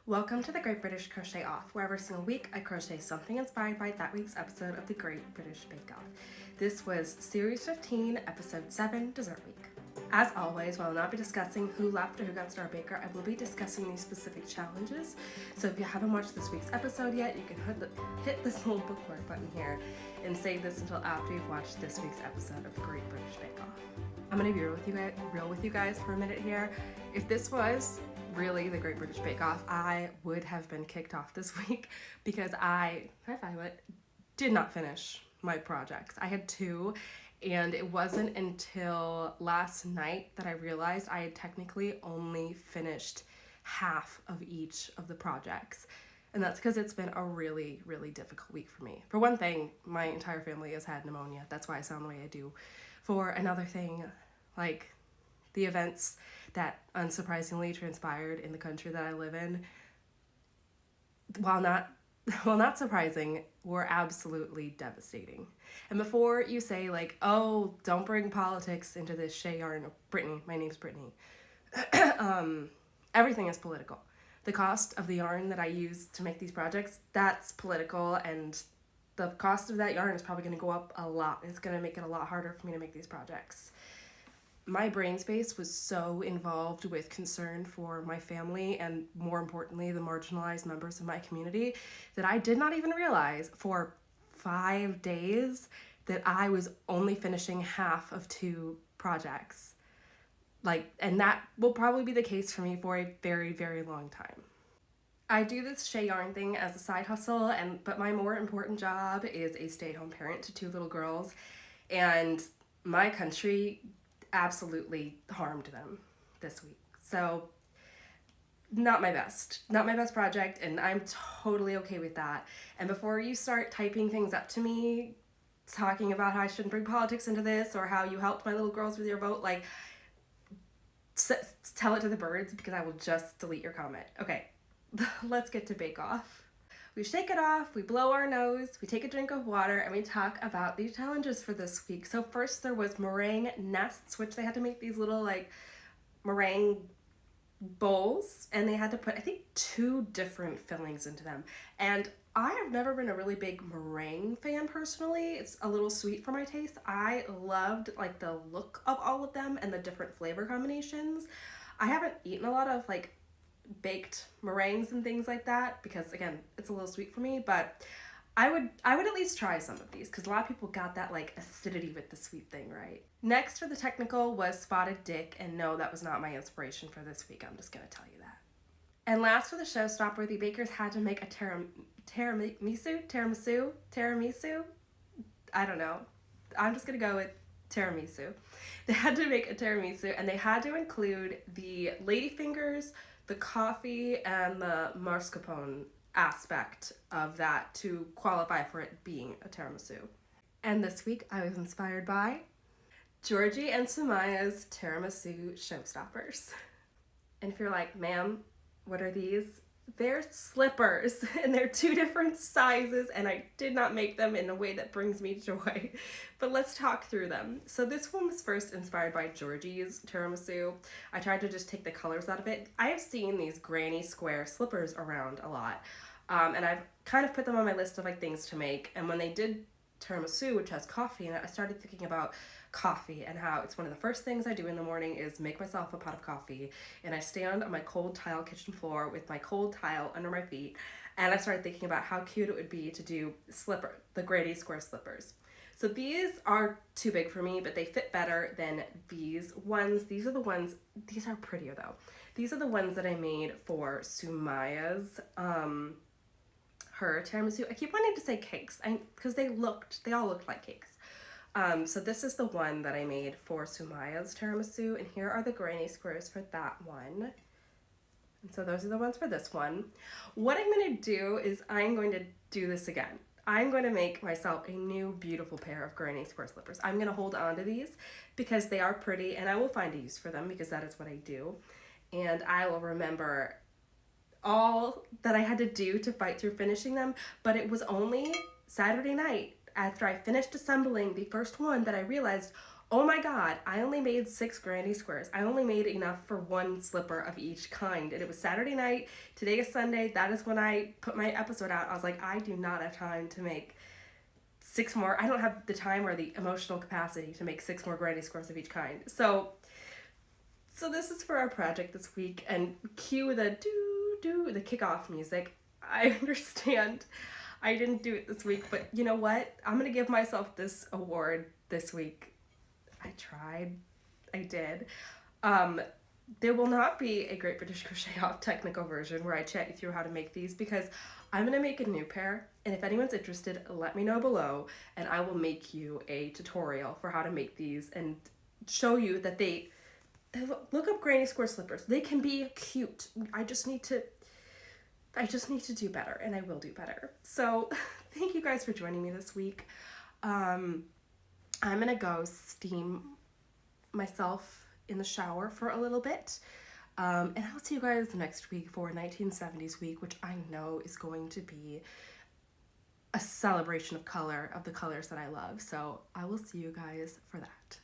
Welcome to the Great British Crochet Off, where every single week I crochet something inspired by that week's episode of the Great British Bake Off. This was Series 15, Episode 7, Dessert Week. As always, while I'll not be discussing who left or who got Star Baker, I will be discussing these specific challenges. So if you haven't watched this week's episode yet, you can hit this little bookmark button here and save this until after you've watched this week's episode of the Great British Bake Off. I'm going to be real with you guys for a minute here. If this was really the Great British Bake Off, I would have been kicked off this week because I did not finish my projects. I had two, and it wasn't until last night that I realized I had technically only finished half of each of the projects. And that's because it's been a really, really difficult week for me. For one thing, my entire family has had pneumonia. That's why I sound the way I do. For another thing, like the events that unsurprisingly transpired in the country that I live in, while not surprising, were absolutely devastating. And before you say like, oh, don't bring politics into this Shay yarn, Brittany, my name's Brittany, everything is political. The cost of the yarn that I use to make these projects, that's political, and the cost of that yarn is probably going to go up a lot. It's going to make it a lot harder for me to make these projects. My brain space was so involved with concern for my family and, more importantly, the marginalized members of my community that I did not even realize for 5 days that I was only finishing half of two projects. And that will probably be the case for me for a very, very long time. I do this Shay yarn thing as a side hustle, but my more important job is a stay-at-home parent to two little girls, and my country absolutely harmed them this week. So not my best project, and I'm totally okay with that. And before you start typing things up to me talking about how I shouldn't bring politics into this or how you helped my little girls with your vote, tell it to the birds, because I will just delete your comment. Okay, let's get to Bake Off. We shake it off, we blow our nose, we take a drink of water, and we talk about the challenges for this week. So first there was meringue nests, which they had to make these little meringue bowls, and they had to put, I think, 2 different fillings into them. And I have never been a really big meringue fan personally. It's a little sweet for my taste. I loved the look of all of them and the different flavor combinations. I haven't eaten a lot of baked meringues and things like that because, again, it's a little sweet for me, but I would at least try some of these because a lot of people got that acidity with the sweet thing, right? Next for the technical was Spotted Dick, and no, that was not my inspiration for this week. I'm just gonna tell you that. And last for the showstopper, the bakers had to make a tiramisu. I don't know. I'm just gonna go with tiramisu. They had to make a tiramisu, and they had to include the ladyfingers, the coffee, and the mascarpone aspect of that to qualify for it being a tiramisu. And this week I was inspired by Georgie and Sumaya's tiramisu showstoppers. And if you're like, ma'am, what are these? They're slippers, and they're 2 different sizes, and I did not make them in a way that brings me joy. But let's talk through them. So this one was first inspired by Georgie's tiramisu. I tried to just take the colors out of it. I have seen these granny square slippers around a lot, and I've kind of put them on my list of things to make. And when they did tiramisu, which has coffee in it, I started thinking about coffee and how it's one of the first things I do in the morning is make myself a pot of coffee, and I stand on my cold tile kitchen floor with my cold tile under my feet, and I started thinking about how cute it would be to do the granny square slippers. So these are too big for me, but they fit better than these ones. These are prettier though. These are the ones that I made for Sumaya's her tiramisu. I keep wanting to say cakes because they all looked like cakes. So this is the one that I made for Sumaya's tiramisu, and here are the granny squares for that one. And so those are the ones for this one. What I'm going to do is I'm going to do this again. I'm going to make myself a new beautiful pair of granny square slippers. I'm going to hold on to these because they are pretty, and I will find a use for them because that is what I do. And I will remember all that I had to do to fight through finishing them, but it was only Saturday night after I finished assembling the first one that I realized, Oh my god, I only made 6 granny squares. I only made enough for one slipper of each kind. And it was Saturday night. Today is Sunday. That is when I put my episode out. I was like, I do not have time to make 6 more. I don't have the time or the emotional capacity to make 6 more granny squares of each kind. So this is for our project this week, and cue the the kickoff music. I understand I didn't do it this week, but you know what? I'm gonna give myself this award this week. I tried. I did. There will not be a Great British Crochet Off technical version where I chat you through how to make these, because I'm going to make a new pair, and if anyone's interested, let me know below, and I will make you a tutorial for how to make these and show you that they look up granny square slippers. They can be cute. I just need to do better, and I will do better. So thank you guys for joining me this week. I'm going to go steam myself in the shower for a little bit. And I'll see you guys next week for 1970s week, which I know is going to be a celebration of color, of the colors that I love. So I will see you guys for that.